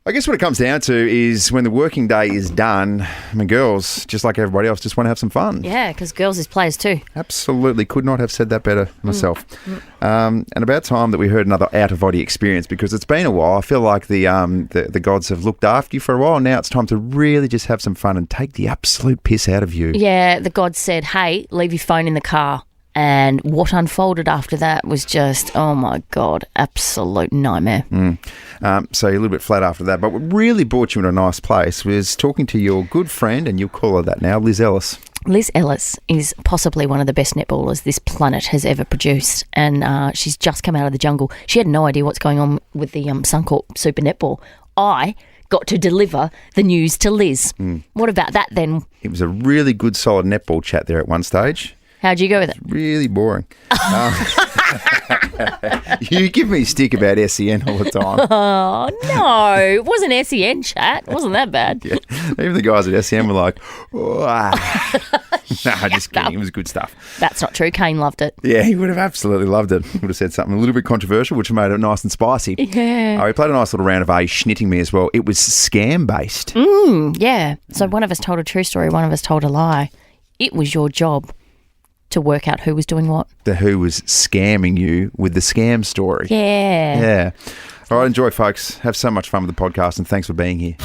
I guess what it comes down to is when the working day is done, I mean, girls, just like everybody else, just want to have some fun. Yeah, because girls is players too. Absolutely. Could not have said that better myself. And about time that we heard another out-of-body experience, because it's been a while. I feel like the gods have looked after you for a while. Now it's time to really just have some fun and take the absolute piss out of you. Yeah, the gods said, hey, leave your phone in the car. And what unfolded after that was just, oh, my God, absolute nightmare. So you're a little bit flat after that. But what really brought you in a nice place was talking to your good friend, and you'll call her that now, Liz Ellis. Liz Ellis is possibly one of the best netballers this planet has ever produced, and she's just come out of the jungle. She had no idea what's going on with the Suncorp Super Netball. I got to deliver the news to Liz. What about that then? It was a really good, solid netball chat there at one stage. How'd you go with it? Really boring. You give me stick about SEN all the time. Oh, no. It wasn't SEN chat. It wasn't that bad. Yeah. Even the guys at SEN were like, oh, nah, just kidding. It was good stuff. That's not true. Kane loved it. Yeah, he would have absolutely loved it. He would have said something a little bit controversial, which made it nice and spicy. Yeah. We played a nice little round of Schnitting me as well. It was scam-based. Yeah. So one of us told a true story, one of us told a lie. It was your job to work out who was doing what. Who was scamming you with the scam story. Yeah. Yeah. All right, enjoy, folks. Have so much fun with the podcast, and thanks for being here.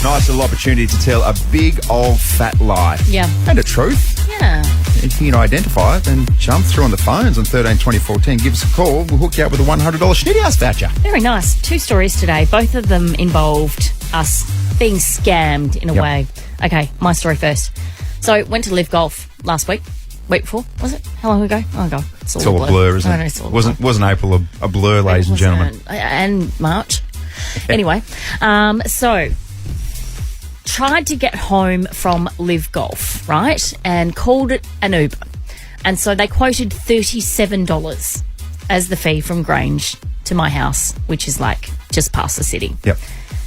Nice little opportunity to tell a big old fat lie. Yeah. And a truth. Yeah. If you can identify it, then jump through on the phones on 13 2014. Give us a call. We'll hook you up with a $100 Schnitty House voucher. Very nice. 2 stories today. Both of them involved us being scammed in a way. Okay, my story first. So went to live golf last week. Week before, was it? How long ago? Oh, God. It's all a blur, isn't it? It's all wasn't April a blur, ladies and gentlemen? And March. Anyway, so tried to get home from live golf, right? And called it an Uber. And so they quoted $37 as the fee from Grange to my house, which is like just past the city. Yep.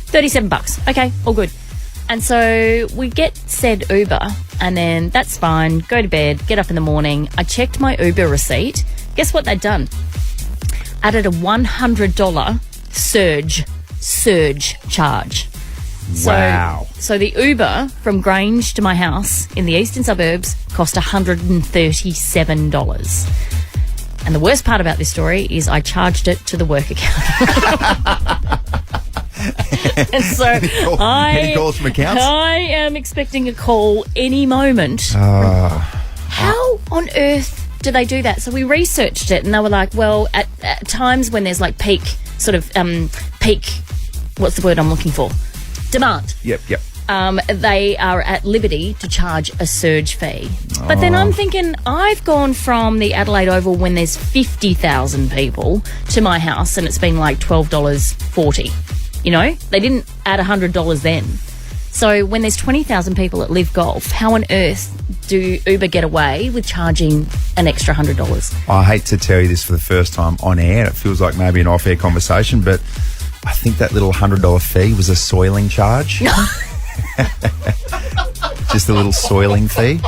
$37. Okay, all good. And so we get said Uber, and then that's fine. Go to bed, get up in the morning. I checked my Uber receipt. Guess what they'd done? Added a $100 surge charge. Wow. So the Uber from Grange to my house in the eastern suburbs cost $137. And the worst part about this story is I charged it to the work account. And so any calls from accounts? I am expecting a call any moment. How on earth do they do that? So we researched it, and they were like, well, at times when there's like peak, what's the word I'm looking for? Demand. Yep. They are at liberty to charge a surge fee. But then I'm thinking, I've gone from the Adelaide Oval when there's 50,000 people to my house, and it's been like $12.40. You know, they didn't add $100 then. So when there's 20,000 people at Live Golf, how on earth do Uber get away with charging an extra $100? I hate to tell you this for the first time on air. It feels like maybe an off-air conversation, but I think that little $100 fee was a soiling charge. Just a little soiling fee.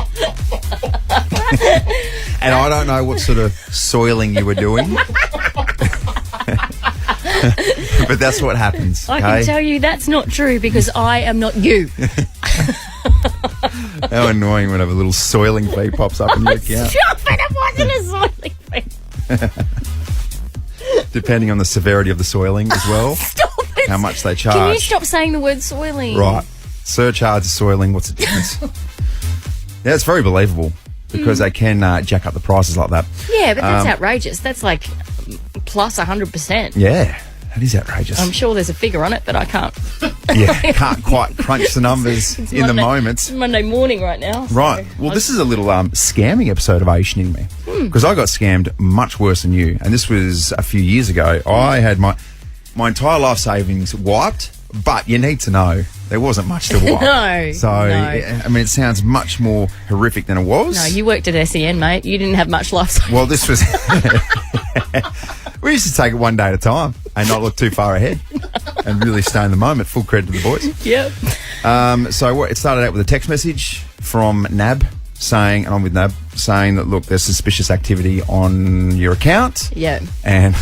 And I don't know what sort of soiling you were doing. But that's what happens. I can tell you that's not true, because I am not you. How annoying when a little soiling fee pops up in your account. Stop it, it wasn't a soiling fee. Depending on the severity of the soiling as well. Stop it. How much they charge. Can you stop saying the word soiling? Right. Surcharge is soiling. What's the difference? Yeah, it's very believable, because they can jack up the prices like that. Yeah, but that's outrageous. That's like plus 100%. Yeah, that is outrageous. I'm sure there's a figure on it, but I can't. Yeah, can't quite crunch the numbers in the moment. It's Monday morning right now. Right. Well, this is a little scamming episode of Schnitting me, because I got scammed much worse than you, and this was a few years ago. I had my entire life savings wiped, but you need to know there wasn't much to wipe. No. So, I mean, it sounds much more horrific than it was. No, you worked at SEN, mate. You didn't have much life savings. Well, this was... We used to take it one day at a time and not look too far ahead and really stay in the moment. Full credit to the boys. Yep. So it started out with a text message from NAB saying, and I'm with Nab, saying that, look, there's suspicious activity on your account. Yeah. And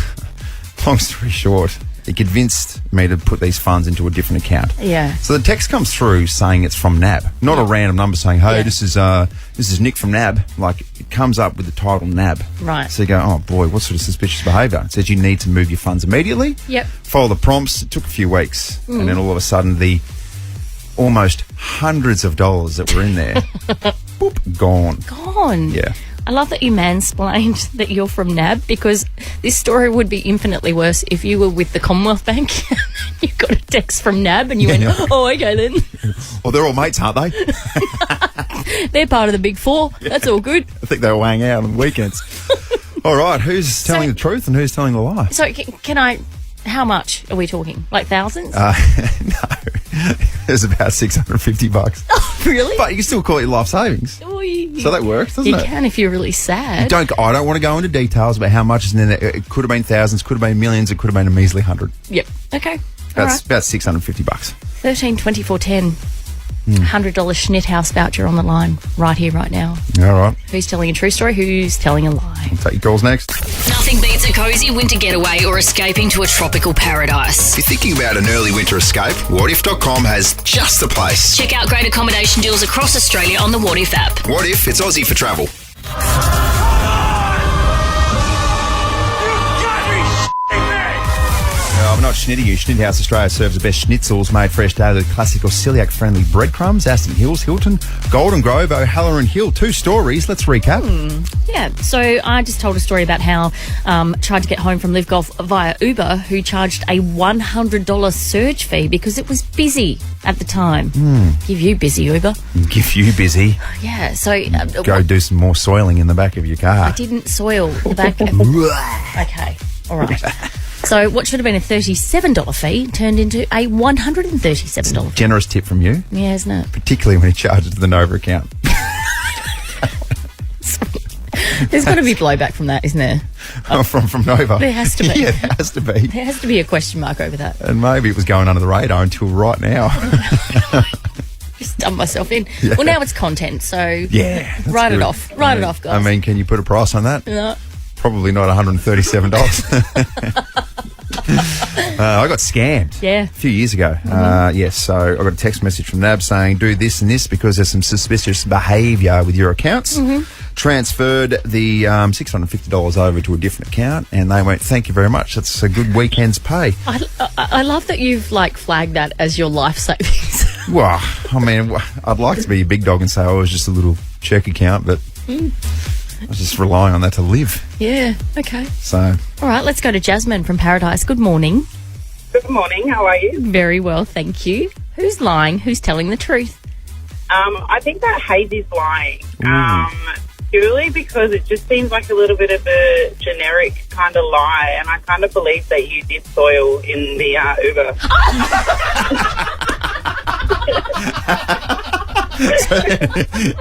long story short, he convinced me to put these funds into a different account. Yeah. So the text comes through saying it's from NAB, not a random number saying, hey, this is Nick from NAB. Like, it comes up with the title NAB. Right. So you go, oh boy, what sort of suspicious behaviour? It says you need to move your funds immediately. Yep. Follow the prompts. It took a few weeks. And then all of a sudden the almost hundreds of dollars that were in there, boop, gone. Gone. Yeah. I love that you mansplained that you're from NAB, because this story would be infinitely worse if you were with the Commonwealth Bank. You got a text from NAB and you went, oh, okay then. Well, they're all mates, aren't they? They're part of the big four. That's all good. I think they all hang out on the weekends. All right, who's telling the truth and who's telling the lie? So can I... How much are we talking? Like thousands? No. It was about $650. Oh, really? But you can still call it your life savings. Oh, So that works, doesn't it? You can if you're really sad. I don't want to go into details about how much is in there. It could have been thousands, could have been millions, it could have been a measly $100. Yep. Okay. That's about $650. 13 24 10. $100 Schnit house voucher on the line right here, right now. All right. Who's telling a true story? Who's telling a lie? I'll take your calls next. Nothing beats a cosy winter getaway or escaping to a tropical paradise. If you're thinking about an early winter escape, whatif.com has just the place. Check out great accommodation deals across Australia on the What If app. What If? It's Aussie for travel. I'm not schnitting you. Schnit House Australia serves the best schnitzels made fresh daily with classic or celiac-friendly breadcrumbs. Aston Hills, Hilton, Golden Grove, O'Halloran Hill. 2 stories. Let's recap. Yeah, so I just told a story about how tried to get home from Live Golf via Uber, who charged a $100 surge fee because it was busy at the time. Give you busy, Uber. Give you busy. Yeah, so... Go do some more soiling in the back of your car. I didn't soil the back of... Okay, all right. So what should have been a $37 fee turned into a $137 fee. Generous tip from you. Yeah, isn't it? Particularly when he charges to the Nova account. There's got to be blowback from that, isn't there? From Nova. There has to be. Yeah, there has to be. There has to be a question mark over that. And maybe it was going under the radar until right now. Just dump myself in. Yeah. Well, now it's content, so Yeah. that's write good. it off. Write it off, guys. I mean, can you put a price on that? No. Probably not $137. I got scammed Yeah. a few years ago. Yes, so I got a text message from NAB saying, do this and this because there's some suspicious behaviour with your accounts. Transferred the $650 over to a different account, and they went, thank you very much. That's a good weekend's pay. I love that you've, flagged that as your life savings. Well, I mean, I'd like to be a big dog and say, oh, it was just a little check account, but I was just relying on that to live. Yeah, okay. So, All right, let's go to Jasmine from Paradise. Good morning. Good morning, how are you? Very well, thank you. Who's lying? Who's telling the truth? I think that Hayesy is lying. Purely because it just seems like a little bit of a generic kind of lie, and I kind of believe that you did soil in the Uber.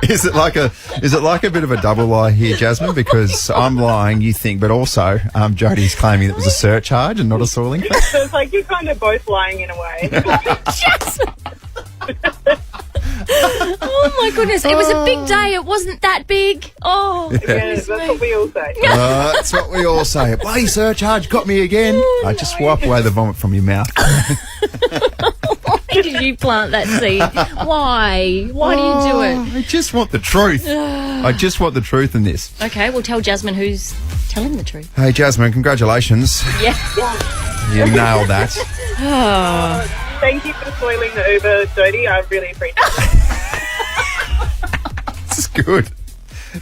is it like a bit of a double lie here, Jasmine? Because I'm lying, you think, but also Jodie's claiming it was a surcharge and not a soiling fee. So it's like you're kind of both lying in a way. Jasmine! Oh my goodness, it was a big day. It wasn't that big. Oh, Yeah, that's what we all say. That's what we all say. A bloody surcharge got me again. I just wipe away the vomit from your mouth. why did you plant that seed? Why? Why do you do it? I just want the truth. I just want the truth in this. Okay, we'll tell Jasmine who's telling the truth. Hey, Jasmine, congratulations. Yeah. You nailed that. Thank you for spoiling the Uber, Jodie. I really appreciate it. This is good.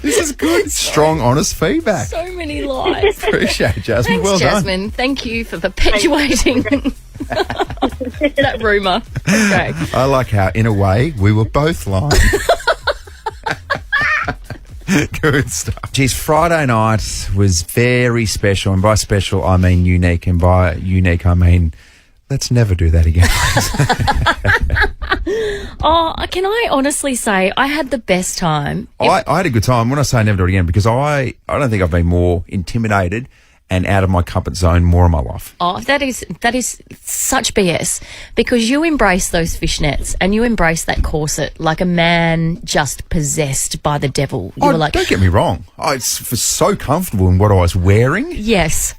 This is good. Strong, honest feedback. So many lies. Appreciate it, Jasmine. Thanks, well done. Jasmine. Thank you for perpetuating that rumour. Okay. I like how, in a way, we were both lying. Good stuff. Geez, Friday night was very special, and by special I mean unique, and by unique I mean let's never do that again. Oh, can I honestly say I had the best time? I had a good time. When I say never do it again, because I don't think I've been more intimidated and out of my comfort zone more in my life. Oh, that is such BS, because you embrace those fishnets and you embrace that corset like a man just possessed by the devil. You were like, don't get me wrong. I was so comfortable in what I was wearing. yes.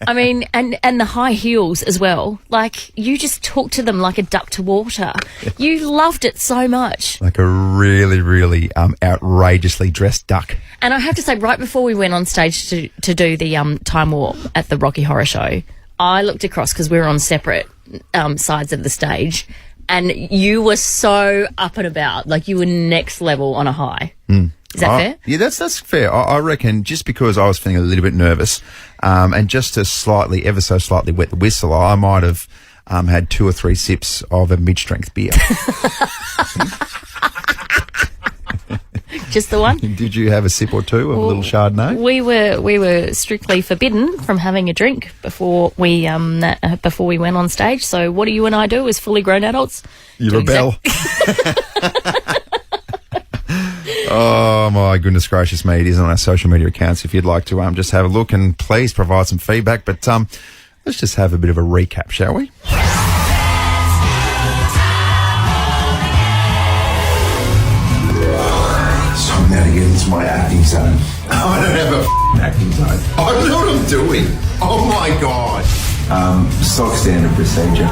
I mean, and the high heels as well. Like, you just took to them like a duck to water. You loved it so much. Like a really, really outrageously dressed duck. And I have to say, right before we went on stage to do the Time Warp at the Rocky Horror Show, I looked across because we were on separate sides of the stage, and you were so up and about. Like, you were next level on a high. Is that fair? Yeah, that's fair. I reckon just because I was feeling a little bit nervous, and just to ever so slightly wet the whistle, I might have had 2 or 3 sips of a mid-strength beer. Just the one? Did you have a sip or two of a little Chardonnay? We were strictly forbidden from having a drink before we went on stage. So what do you and I do as fully grown adults? You rebel. Oh, my goodness gracious me. It is on our social media accounts if you'd like to just have a look, and please provide some feedback. But let's just have a bit of a recap, shall we? So I'm now to get into my acting zone. I don't have a acting zone. I know what I'm doing. Oh, my God. Stock standard procedure.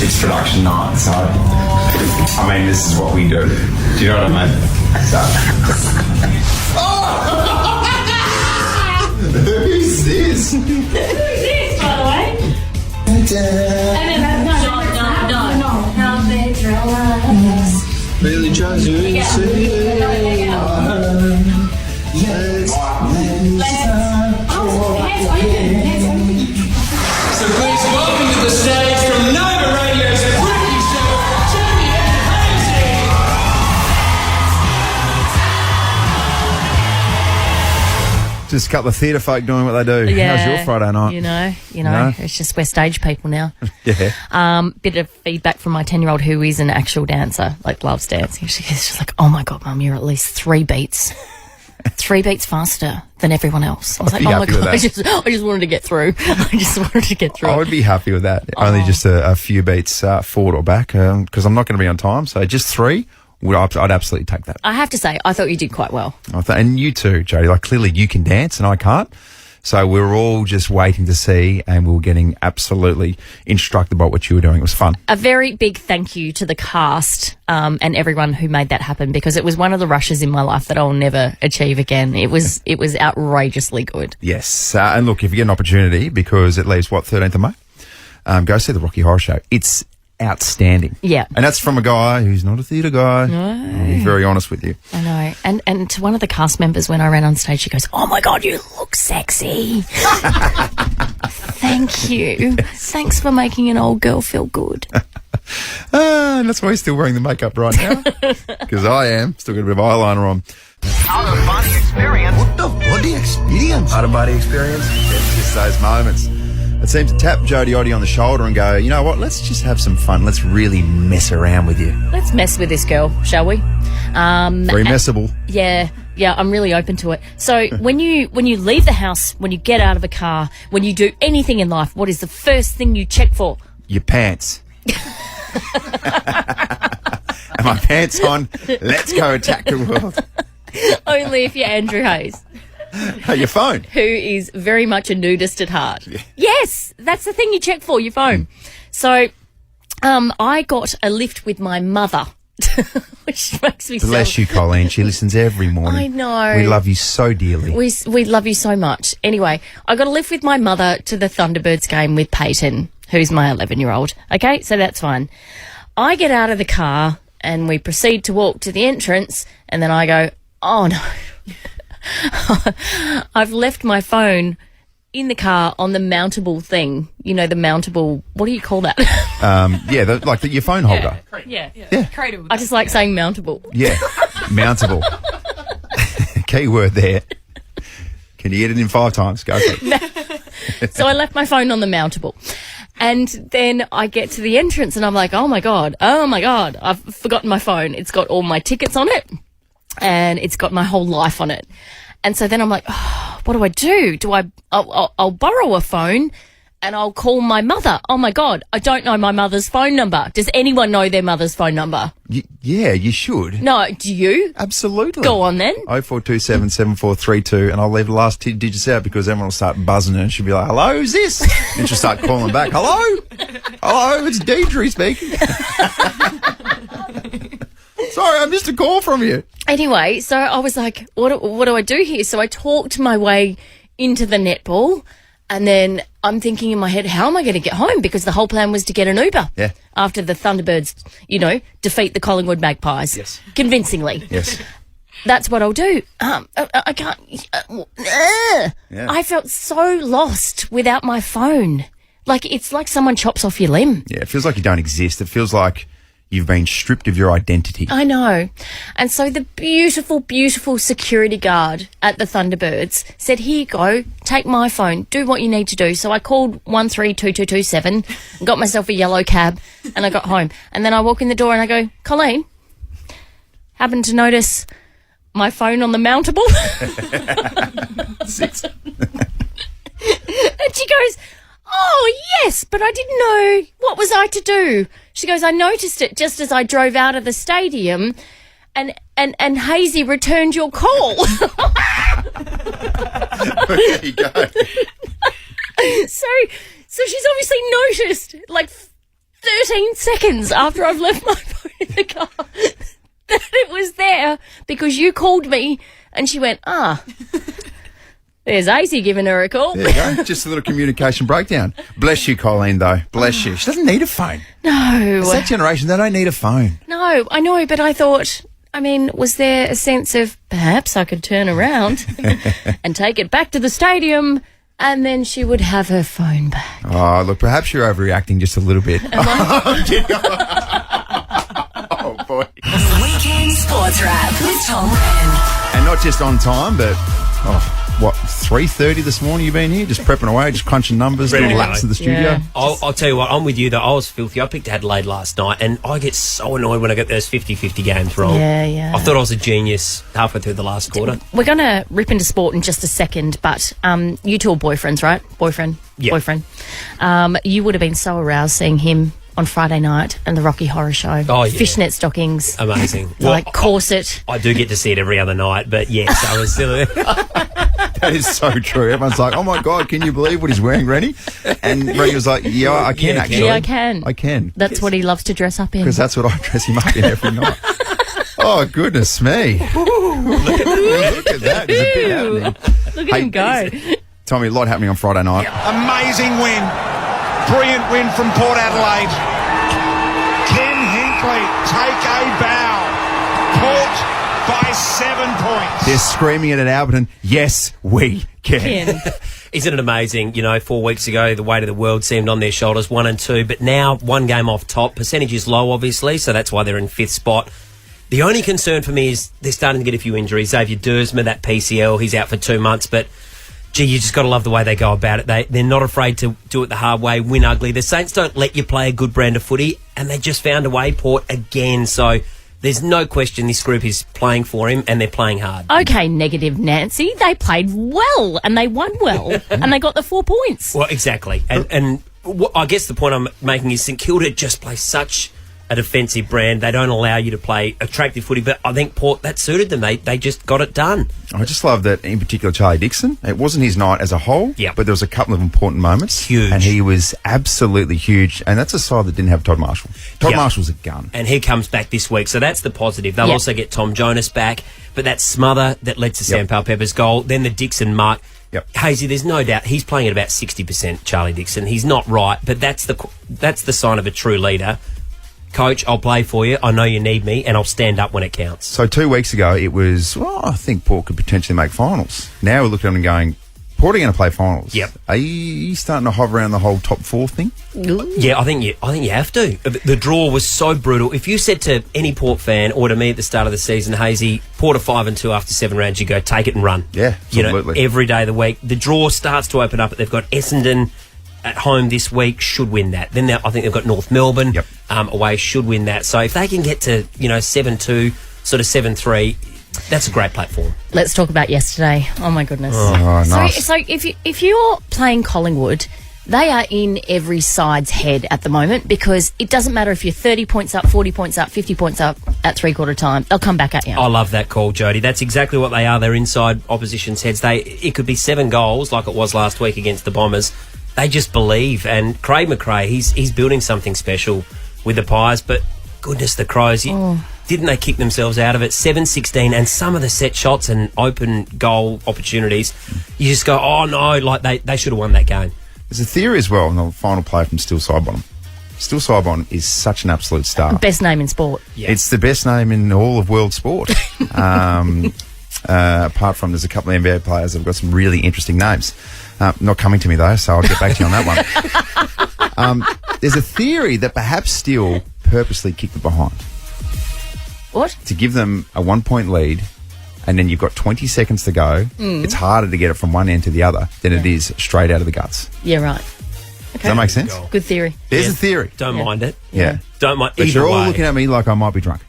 It's production night, so I mean, this is what we do. Do you know what I mean? So. Who's this? Who's this, by the way? Really tries to So please welcome to the stage from Nova Radio's Rookie Show, Jodie and Hayesy. Just a couple of theatre folk doing what they do. Yeah, How's your Friday night? You know, it's just we're stage people now. Yeah. Bit of feedback from my 10-year-old who is an actual dancer, like loves dancing. She's like, "Oh my God, Mum, you're at least 3 beats." 3 beats faster than everyone else. I was like, oh my God, I just wanted to get through. I would be happy with that. Only just a few beats forward or back, because I'm not going to be on time. So just 3, I'd absolutely take that. I have to say, I thought you did quite well. And you too, Jodie. Like, clearly you can dance and I can't. So we were all just waiting to see, and we were getting absolutely instructed by what you were doing. It was fun. A very big thank you to the cast and everyone who made that happen, because it was one of the rushes in my life that I'll never achieve again. It was outrageously good. Yes. And look, if you get an opportunity, because it leaves, 13th of May, go see the Rocky Horror Show. It's outstanding. Yeah. And that's from a guy who's not a theatre guy. No. I'll be very honest with you. I know. And to one of the cast members when I ran on stage, she goes, "Oh my God, you look sexy." Thank you. Thanks for making an old girl feel good. And that's why he's still wearing the makeup right now. Because I am. Still got a bit of eyeliner on. Out-of-body experience. What the bloody experience? Out-of-body experience. It's just those moments. It seems to tap Jodie Oddy on the shoulder and go, you know what, let's just have some fun. Let's really mess around with you. Let's mess with this girl, shall we? Very messable. Yeah, I'm really open to it. So when you leave the house, when you get out of a car, when you do anything in life, what is the first thing you check for? Your pants. Are my pants on? Let's go attack the world. Only if you're Andrew Hayes. Your phone. Who is very much a nudist at heart. Yeah. Yes, that's the thing you check for, your phone. So I got a lift with my mother, which makes me Bless you, Colleen. She listens every morning. I know. We love you so dearly. We love you so much. Anyway, I got a lift with my mother to the Thunderbirds game with Peyton, who's my 11-year-old. Okay, so that's fine. I get out of the car and we proceed to walk to the entrance, and then I go, oh no. I've left my phone in the car on the mountable thing. You know, the mountable, what do you call that? Yeah, your phone holder. Yeah. Cradle. I just like saying mountable. Yeah, mountable. Key word there. Can you get it in 5 times? Go for it. So I left my phone on the mountable. And then I get to the entrance and I'm like, oh my God, I've forgotten my phone. It's got all my tickets on it and it's got my whole life on it. And so then I'm like, oh, what do I do? I'll borrow a phone and I'll call my mother. Oh, my God, I don't know my mother's phone number. Does anyone know their mother's phone number? Yeah, you should. No, do you? Absolutely. Go on then. 0427 7432, and I'll leave the last two digits out because everyone will start buzzing and she'll be like, hello, who's this? And she'll start calling back, hello? Hello, it's Deidre speaking. Sorry, I missed a call from you. Anyway, so I was like, what do I do here? So I talked my way into the netball, and then I'm thinking in my head, how am I going to get home? Because the whole plan was to get an Uber. Yeah. After the Thunderbirds, defeat the Collingwood Magpies. Yes. Convincingly. Yes. That's what I'll do. I can't. Yeah. I felt so lost without my phone. Like, it's like someone chops off your limb. Yeah, it feels like you don't exist. It feels like you've been stripped of your identity. I know. And so the beautiful, beautiful security guard at the Thunderbirds said, here you go, take my phone, do what you need to do. So I called 132227, got myself a yellow cab, and I got home. And then I walk in the door and I go, Colleen, happened to notice my phone on the mountable? 6. And she goes, oh, yes, but I didn't know. What was I to do? She goes, I noticed it just as I drove out of the stadium, and Hayesy returned your call. There you go. So she's obviously noticed, like 13 seconds after I've left my phone in the car, that it was there because you called me, and she went, there's Hayesy giving her a call. There you go. Just a little communication breakdown. Bless you, Colleen, though. Bless you. She doesn't need a phone. No. It's that generation, they don't need a phone. No, I know, but I thought, was there a sense of perhaps I could turn around and take it back to the stadium, and then she would have her phone back? Oh, look, perhaps you're overreacting just a little bit. Oh, boy. Weekend Sports Wrap with Tom Rehn. And not just on time, but, 3:30 this morning you've been here, just prepping away, just crunching numbers, Ready doing to laps go. of the studio. Yeah. I'll tell you what, I'm with you though. I was filthy. I picked Adelaide last night, and I get so annoyed when I get those 50-50 games wrong. Yeah. I thought I was a genius halfway through the last quarter. We're going to rip into sport in just a second, but you two are boyfriends, right? Boyfriend. You would have been so aroused seeing him on Friday night and the Rocky Horror Show. Oh, yeah. Fishnet stockings. Amazing. Corset. I do get to see it every other night, but yes, I was still... That is so true. Everyone's like, oh my God, can you believe what he's wearing, Rennie? And Rennie was like, yeah, I can Yeah, actually. Yeah, I can. I can. That's what he loves to dress up in. Because that's what I dress him up in every night. Oh, goodness me. Look at that. There's a bit happening. Look at him go. Tommy, a lot happening on Friday night. Amazing win. Brilliant win from Port Adelaide. Ken Hinkley take a bow. Port by 7 points. They're screaming it at Alberton, yes, we can. Isn't it amazing? 4 weeks ago, the weight of the world seemed on their shoulders, 1 and 2, but now 1 game off top. Percentage is low, obviously, so that's why they're in 5th spot. The only concern for me is they're starting to get a few injuries. Xavier Dersma, that PCL, he's out for 2 months, but gee, you just got to love the way they go about it. They're not afraid to do it the hard way, win ugly. The Saints don't let you play a good brand of footy, and they just found a way, Port, again. So there's no question this group is playing for him, and they're playing hard. Okay, negative Nancy. They played well, and they won well, and they got the 4 points. Well, exactly. And I guess the point I'm making is St Kilda just play such a defensive brand. They don't allow you to play attractive footy, but I think Port, that suited them. They just got it done. I just love that, in particular, Charlie Dixon. It wasn't his night as a whole, but there was a couple of important moments. Huge. And he was absolutely huge. And that's a side that didn't have Todd Marshall. Todd Marshall's a gun. And he comes back this week, so that's the positive. They'll also get Tom Jonas back, but that smother that led to Sam Powell-Pepper's goal, then the Dixon mark. Hayesy, there's no doubt he's playing at about 60%, Charlie Dixon. He's not right, but that's the sign of a true leader. Coach, I'll play for you. I know you need me, and I'll stand up when it counts. So 2 weeks ago, it was, I think Port could potentially make finals. Now we're looking at them and going, Port are going to play finals. Yep. Are you starting to hover around the whole top 4 thing? Yeah, I think you have to. The draw was so brutal. If you said to any Port fan or to me at the start of the season, Hayesy, Port are 5-2 after 7 rounds, you go take it and run. Yeah, absolutely. Every day of the week. The draw starts to open up. They've got Essendon at home this week, should win that. Then I think they've got North Melbourne away, should win that. So if they can get to 7-2, sort of 7-3, That's a great platform. Let's talk about yesterday. Oh, my goodness. Oh, nice. So if you're playing Collingwood, they are in every side's head at the moment because it doesn't matter if you're 30 points up, 40 points up, 50 points up at three-quarter time. They'll come back at you. I love that call, Jodie. That's exactly what they are. They're inside opposition's heads. It could be 7 goals like it was last week against the Bombers. They just believe. And Craig McRae, he's building something special with the Pies. But goodness, the Crows, didn't they kick themselves out of it? 7-16, and some of the set shots and open goal opportunities, you just go, oh no, like they should have won that game. There's a theory as well, and the final player from Still Sidebottom. Still Sidebottom is such an absolute star. Best name in sport. Yeah. It's the best name in all of world sport. Apart from there's a couple of NBA players that have got some really interesting names. Not coming to me, though, so I'll get back to you on that one. There's a theory that perhaps Still purposely kicked it behind. What? To give them a 1-point lead, and then you've got 20 seconds to go. It's harder to get it from one end to the other than it is straight out of the guts. Yeah, right. Okay. Does that make sense? Good theory. There's a theory. Don't mind it. Yeah. Don't mind. But Either you're all way. looking at me like I might be drunk.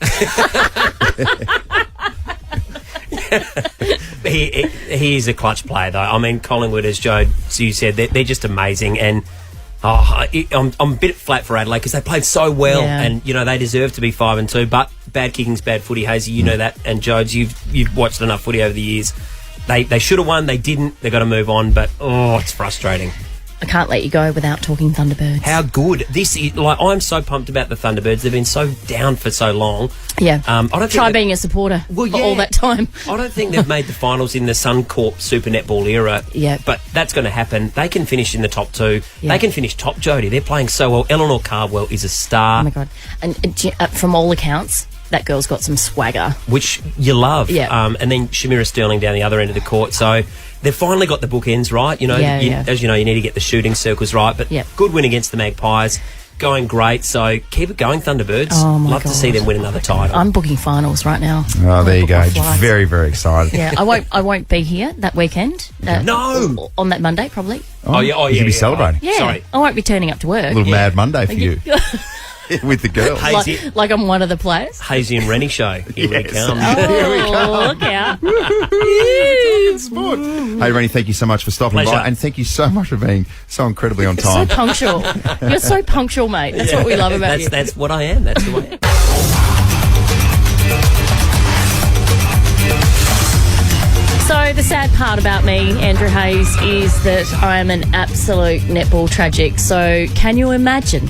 He is a clutch player, though. I mean, Collingwood, as Joe, you said, they're just amazing. And I'm a bit flat for Adelaide because they played so well, and they deserve to be 5-2. But bad kicking's bad footy, Hayesy. You know that. And Jodes, you've watched enough footy over the years. They should have won. They didn't. They've got to move on. But it's frustrating. I can't let you go without talking Thunderbirds. How good this is! Like, I'm so pumped about the Thunderbirds. They've been so down for so long. Yeah. I don't Try being a supporter for all that time. I don't think they've made the finals in the Suncorp Super Netball era. Yeah. But that's going to happen. They can finish in the top 2. Yeah. They can finish top, Jodie. They're playing so well. Eleanor Cardwell is a star. Oh, my God. And from all accounts, that girl's got some swagger. Which you love. Yeah. And then Shamira Sterling down the other end of the court. So they've finally got the bookends right. As you know, you need to get the shooting circles right. But good win against the Magpies. Going great. So keep it going, Thunderbirds. Oh, my Love God. to see them win another title. I'm booking finals right now. Oh, there you go. Flights. Very, very excited. Yeah, I won't be here that weekend. No. On that Monday, probably. You'll be celebrating. Yeah. Sorry. I won't be turning up to work. A little Mad Monday for you. With the girls. Hayesy, like I'm one of the players. Hayesy and Rennie show. Here we come. Oh, look out. Sport. Hey, Rennie, thank you so much for stopping Pleasure. by, and thank you so much for being so incredibly on So time. punctual. You're so punctual, mate. That's what we love about you. That's what I am. That's who I am. So the sad part about me, Andrew Hayes, is that I am an absolute netball tragic. So can you imagine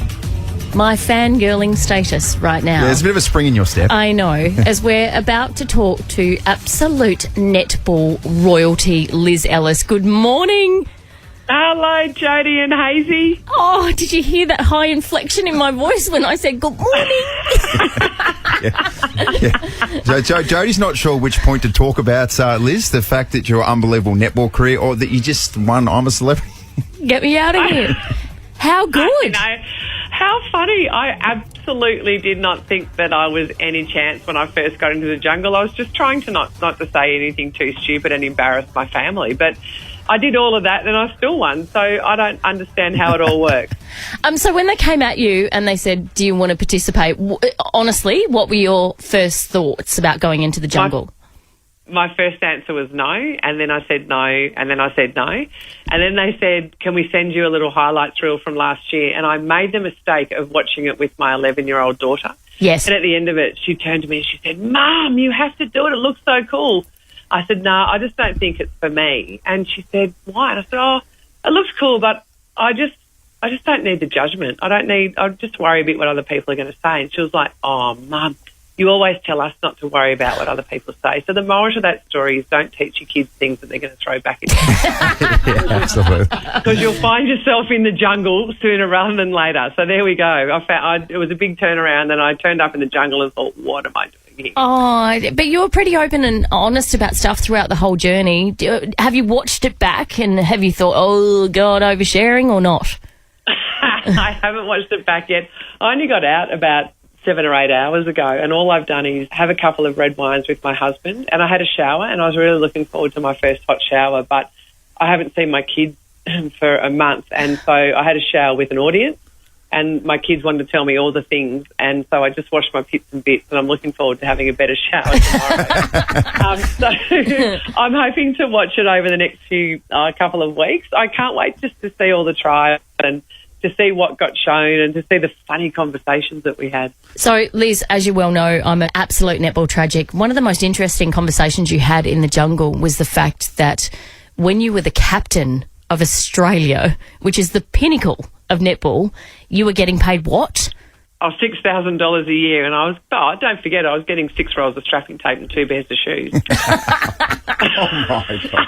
my fangirling status right now? Yeah, there's a bit of a spring in your step. I know, as we're about to talk to absolute netball royalty, Liz Ellis. Good morning. Hello, Jodie and Hayesy. Oh, did you hear that high inflection in my voice when I said good morning? Jodie's not sure which point to talk about, Liz, the fact that your unbelievable netball career or that you just won I'm a Celebrity. Get me out of here. How good. How funny. I absolutely did not think that I was any chance when I first got into the jungle. I was just trying to not to say anything too stupid and embarrass my family. But I did all of that and I still won. So I don't understand how it all works. So when they came at you and they said, do you want to participate, honestly, what were your first thoughts about going into the jungle? My first answer was no, and then I said no, and then I said no. And then they said, can we send you a little highlights reel from last year? And I made the mistake of watching it with my 11-year-old daughter. Yes. And at the end of it, she turned to me and she said, Mum, you have to do it. It looks so cool. I said, no, I just don't think it's for me. And she said, why? And I said, oh, it looks cool, but I just don't need the judgment. I'll just worry a bit what other people are going to say. And she was like, oh, Mum, you always tell us not to worry about what other people say. So the moral of that story is don't teach your kids things that they're going to throw back at you. Yeah, absolutely. Because you'll find yourself in the jungle sooner rather than later. So there we go. It was a big turnaround, and I turned up in the jungle and thought, what am I doing here? Oh, but you were pretty open and honest about stuff throughout the whole journey. Have you watched it back and have you thought, oh, God, oversharing or not? I haven't watched it back yet. I only got out about 7 or 8 hours ago, and all I've done is have a couple of red wines with my husband, and I had a shower, and I was really looking forward to my first hot shower, but I haven't seen my kids for a month, and so I had a shower with an audience, and my kids wanted to tell me all the things, and so I just washed my pits and bits, and I'm looking forward to having a better shower tomorrow. So I'm hoping to watch it over the next couple of weeks. I can't wait just to see all the trials and to see what got shown and to see the funny conversations that we had. So, Liz, as you well know, I'm an absolute netball tragic. One of the most interesting conversations you had in the jungle was the fact that when you were the captain of Australia, which is the pinnacle of netball, you were getting paid what? Oh, $6,000 a year, and don't forget, I was getting 6 rolls of strapping tape and 2 pairs of shoes. Oh, my God.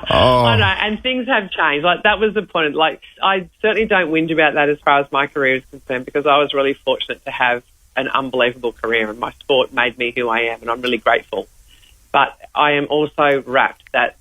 Oh. I know, and things have changed. Like, that was the point. Like, I certainly don't whinge about that as far as my career is concerned, because I was really fortunate to have an unbelievable career, and my sport made me who I am, and I'm really grateful. But I am also rapt that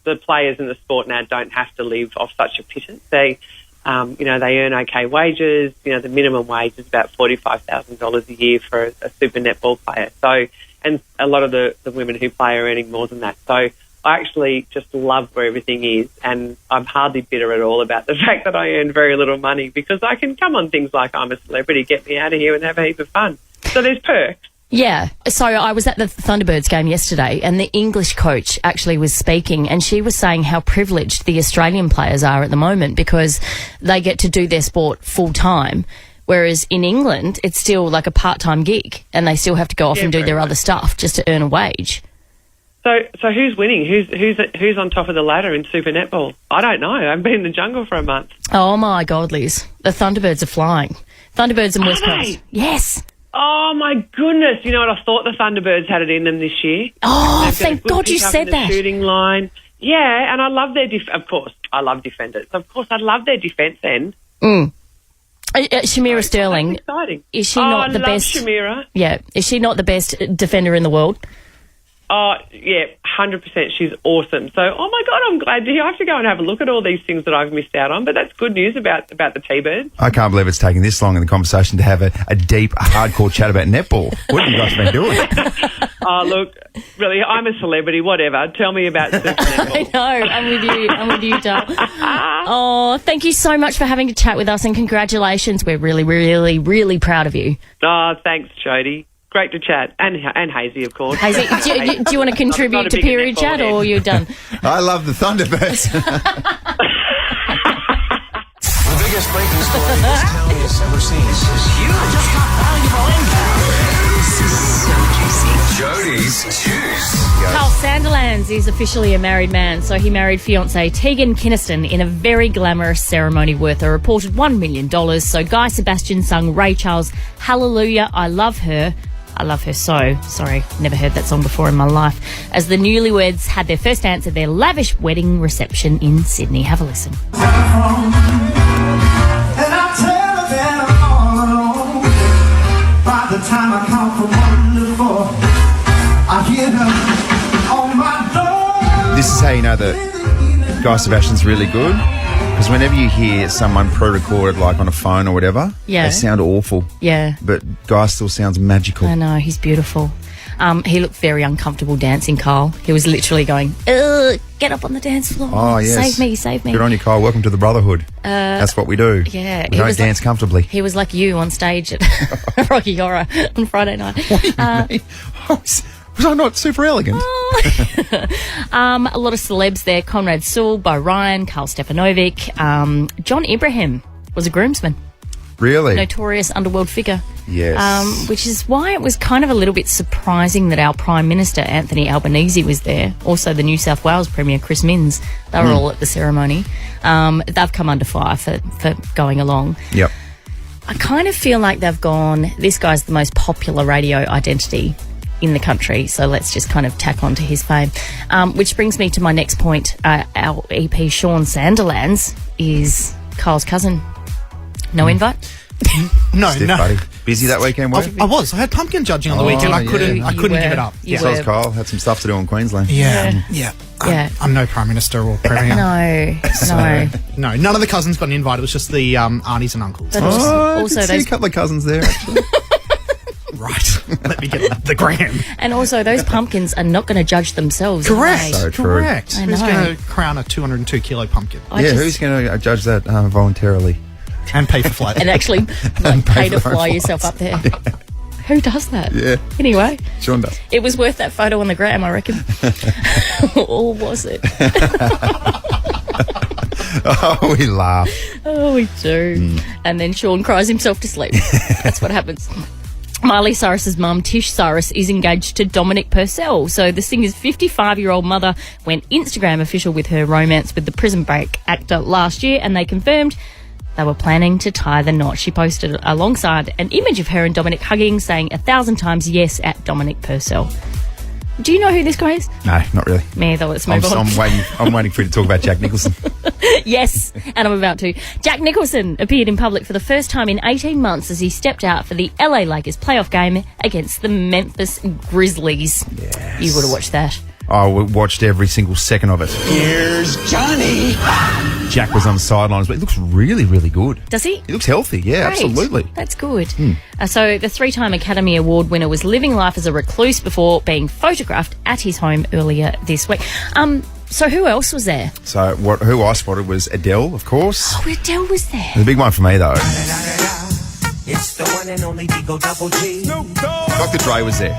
the players in the sport now don't have to live off such a pittance. They earn okay wages. You know, the minimum wage is about $45,000 a year for a super netball player. So, and a lot of the women who play are earning more than that. So I actually just love where everything is, and I'm hardly bitter at all about the fact that I earn very little money, because I can come on things like I'm a celebrity, get me out of here and have a heap of fun. So there's perks. Yeah. So I was at the Thunderbirds game yesterday, and the English coach actually was speaking, and she was saying how privileged the Australian players are at the moment because they get to do their sport full time, whereas in England it's still like a part-time gig, and they still have to go off and do their other stuff just to earn a wage. So who's winning? Who's on top of the ladder in Super Netball? I don't know. I've been in the jungle for a month. Oh my God, Liz, the Thunderbirds are flying. Thunderbirds and West Coast. Yes. Oh, my goodness. You know what? I thought the Thunderbirds had it in them this year. Oh, thank God you said that. Shooting line. Yeah, and I love their of course, I love defenders. Of course, I love their defence end. Shamira Sterling. That's exciting. Is she not the best? Shamira. Yeah. Is she not the best defender in the world? Oh, yeah, 100%. She's awesome. So, oh, my God, I'm glad to hear. I have to go and have a look at all these things that I've missed out on, but that's good news about the T-Birds. I can't believe it's taken this long in the conversation to have a deep, hardcore chat about netball. What have you guys been doing? Oh, look, really, I'm a celebrity, whatever. Tell me about Super Netball. I know, I'm with you, Dal. Oh, thank you so much for having a chat with us, and congratulations. We're really, really, really proud of you. Oh, thanks, Jodie. Great to chat. And Hayesy, of course. Hayesy, do you want to contribute to period chat, or you're done? I love the Thunderbirds. The biggest breaking story this town has ever seen. This is huge. I just got valuable income. This is so juicy. Jodies Juice. Carl Sandilands is officially a married man, so he married fiancée Tegan Kynaston in a very glamorous ceremony worth a reported $1 million. So Guy Sebastian sung Ray Charles' Hallelujah, I Love Her. I love her so. Sorry, never heard that song before in my life. As the newlyweds had their first dance at their lavish wedding reception in Sydney. Have a listen. This is how you know that Guy Sebastian's really good. Because whenever you hear someone pre-recorded, like on a phone or whatever, yeah, they sound awful. Yeah. But Guy still sounds magical. I know, he's beautiful. He looked very uncomfortable dancing, Carl. He was literally going, get up on the dance floor. Oh, yes. Save me. Good on you, Kyle. Welcome to the Brotherhood. That's what we do. Yeah. We don't dance comfortably. He was like you on stage at Rocky Horror on Friday night. What do you mean? Was I not super elegant? A lot of celebs there. Conrad Sewell, Bo Ryan, Karl Stefanovic. John Ibrahim was a groomsman. Really? Notorious underworld figure. Yes. Which is why it was kind of a little bit surprising that our Prime Minister, Anthony Albanese, was there. Also the New South Wales Premier, Chris Minns. They were all at the ceremony. They've come under fire for going along. Yep. I kind of feel like they've gone, this guy's the most popular radio identity in the country, so let's just kind of tack on to his fame. Which brings me to my next point. Our EP Sean Sandilands is Kyle's cousin. No invite? No. Buddy. Busy that weekend, were you? I was. I had pumpkin judging on the weekend. I couldn't give it up. So was Kyle. Had some stuff to do in Queensland. Yeah. I'm no Prime Minister or Premier. No. No, none of the cousins got an invite. It was just the aunties and uncles. But also I see a couple of cousins there, actually. Right. Let me get the gram. And also, those pumpkins are not going to judge themselves. Correct. So true. Correct. Who's going to crown a 202-kilo pumpkin? Who's going to judge that voluntarily? And pay for flight. and actually pay to fly yourself up there. Yeah. Who does that? Yeah. Anyway. Sean does. It was worth that photo on the gram, I reckon. Or was it? Oh, we laugh. Oh, we do. And then Sean cries himself to sleep. That's what happens. Miley Cyrus's mum, Tish Cyrus, is engaged to Dominic Purcell. So the singer's 55-year-old mother went Instagram official with her romance with the Prison Break actor last year, and they confirmed they were planning to tie the knot. She posted alongside an image of her and Dominic hugging, saying 1,000 times yes at Dominic Purcell. Do you know who this guy is? No, not really. Me either. Let's move on. I'm waiting for you to talk about Jack Nicholson. Yes, and I'm about to. Jack Nicholson appeared in public for the first time in 18 months as he stepped out for the LA Lakers playoff game against the Memphis Grizzlies. Yes. You would have watched that. I watched every single second of it. Here's Johnny. Jack was on the sidelines, but he looks really, really good. Does he? He looks healthy, yeah, Great. absolutely. That's good. So the 3-time Academy Award winner was living life as a recluse before being photographed at his home earlier this week. So who else was there? So who I spotted was Adele, of course. Oh, Adele was there. The big one for me, though. It's the one and only Digo Double G. Dr. Dre was there.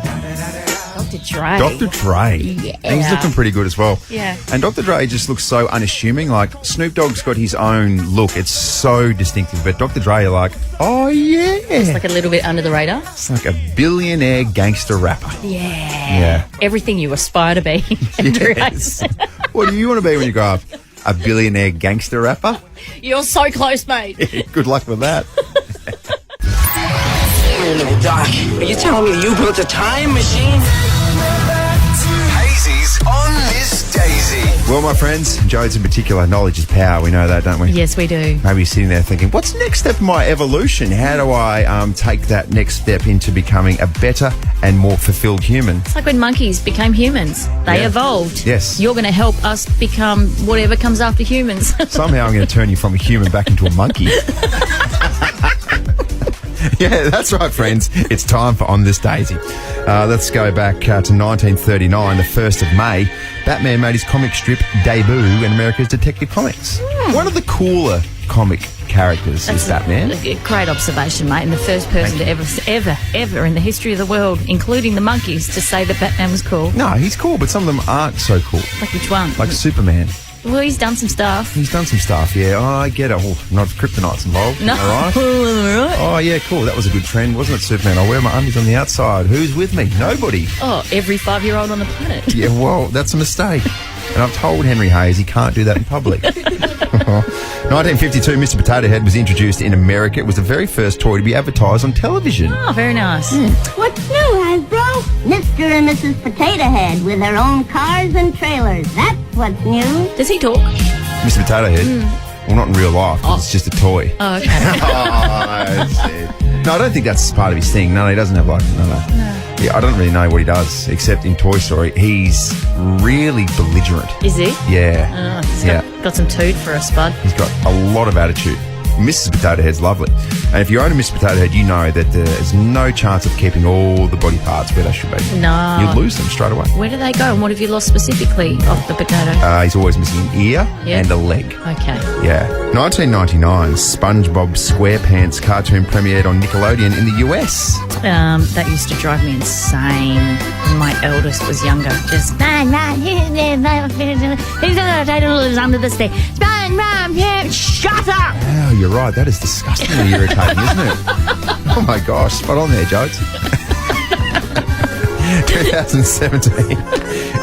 Dr. Dre. Dr. Dre. Yeah. And he's looking pretty good as well. Yeah. And Dr. Dre just looks so unassuming. Like, Snoop Dogg's got his own look. It's so distinctive. But Dr. Dre, you're like, oh, yeah. It's like a little bit under the radar. It's like a billionaire gangster rapper. Yeah. Everything you aspire to be. Yes. What do you want to be when you grow up? A billionaire gangster rapper? You're so close, mate. Good luck with that. Wait a minute, Doc. Are you telling me you built a time machine? Hazy's on Miss Daysey. Well, my friends, Jodies in particular, knowledge is power. We know that, don't we? Yes, we do. Maybe you're sitting there thinking, what's the next step in my evolution? How do I take that next step into becoming a better and more fulfilled human? It's like when monkeys became humans. They evolved. Yes. You're going to help us become whatever comes after humans. Somehow I'm going to turn you from a human back into a monkey. Yeah, that's right, friends. It's time for On This Daysey. Let's go back to 1939, the 1st of May. Batman made his comic strip debut in America's Detective Comics. One of the cooler comic characters is Batman. A great observation, mate. And the first person to ever in the history of the world, including the monkeys, to say that Batman was cool. No, he's cool, but some of them aren't so cool. Like which one? Like Superman. Well, he's done some stuff. He's done some stuff, yeah. Oh, I get it. Oh, not kryptonite's involved. No. All right. Oh, yeah, cool. That was a good trend, wasn't it, Superman? I wear my undies on the outside. Who's with me? Nobody. Oh, every 5-year-old on the planet. Yeah, well, that's a mistake. And I've told Henry Hayes he can't do that in public. 1952, Mr. Potato Head was introduced in America. It was the very first toy to be advertised on television. Oh, very nice. What's new, Hasbro? Mr. and Mrs. Potato Head with their own cars and trailers. That's what's new. Does he talk? Mr. Potato Head? Well, not in real life. It's just a toy. Oh, okay. No, I don't think that's part of his thing. No, he doesn't have no. Yeah, I don't really know what he does, except in Toy Story, he's really belligerent. Is he? Yeah. He's got some toot for us, bud. He's got a lot of attitude. Mrs. Potato Head's lovely. And if you own a Mrs. Potato Head, you know that there's no chance of keeping all the body parts where they should be. No. You'd lose them straight away. Where do they go, and what have you lost specifically off the potato? He's always missing an ear and a leg. Okay. Yeah. 1999, SpongeBob SquarePants cartoon premiered on Nickelodeon in the US. That used to drive me insane when my eldest was younger. Just, he's under the stairs. Shut up! Oh, you're right. That is disgustingly irritating, isn't it? Oh, my gosh. Spot on there, Jodes. 2017.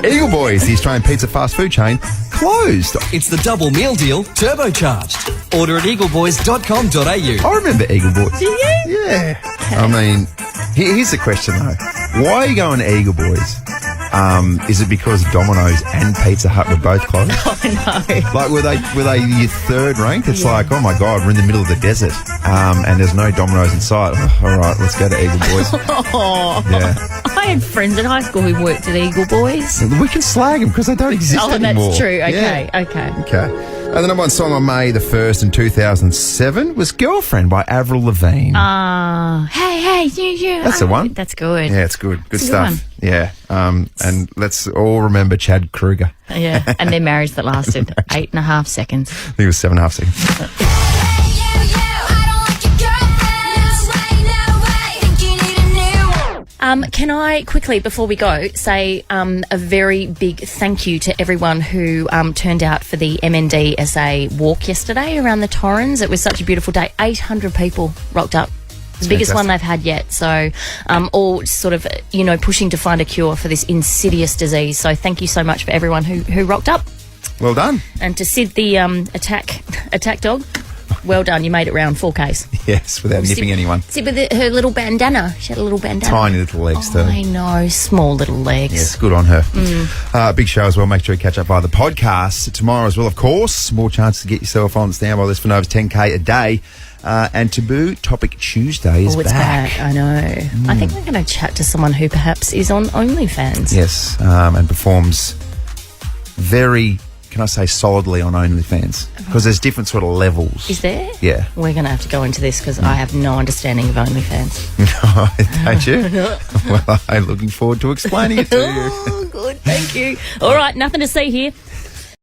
Eagle Boys, the Australian pizza fast food chain, closed. It's the double meal deal, turbocharged. Order at eagleboys.com.au. I remember Eagle Boys. Do you? Yeah. I mean, here's the question, though. Why are you going to Eagle Boys? Is it because Domino's and Pizza Hut were both closed? Oh, no. Like, were they your third rank? It's like, oh my God, we're in the middle of the desert, and there's no Domino's in sight. Oh, all right, let's go to Eagle Boys. Oh. Yeah. I had friends at high school who worked at Eagle Boys. We can slag them because they don't exist anymore. Oh, that's true. Okay, Yeah. okay. And the number one song on May the 1st in 2007 was Girlfriend by Avril Lavigne. Hey, you. That's the one. That's good. Yeah, it's good. Good It's a stuff. good Yeah. And let's all remember Chad Kruger. Yeah, and their marriage that lasted 8.5 seconds. I think it was 7.5 seconds. Can I quickly, before we go, say a very big thank you to everyone who turned out for the MNDSA walk yesterday around the Torrens. It was such a beautiful day. 800 people rocked up. The biggest one they've had yet. So all sort of, pushing to find a cure for this insidious disease. So thank you so much for everyone who rocked up. Well done. And to Sid, the attack dog, well done. You made it round 4Ks. Yes, without nipping anyone. Sid with her little bandana. She had a little bandana. Tiny little legs, too. I know, small little legs. Yes, good on her. Big show as well. Make sure you catch up via the podcast tomorrow as well, of course. More chance to get yourself on the standby list for Nova's 10K a day. And Taboo Topic Tuesday is it's back. I know. I think we're going to chat to someone who perhaps is on OnlyFans. Yes, and performs very, can I say, solidly on OnlyFans. Because there's different sort of levels. Is there? Yeah. We're going to have to go into this because I have no understanding of OnlyFans. No, don't you? Well, I'm looking forward to explaining it to you. Oh, good. Thank you. All right, nothing to see here.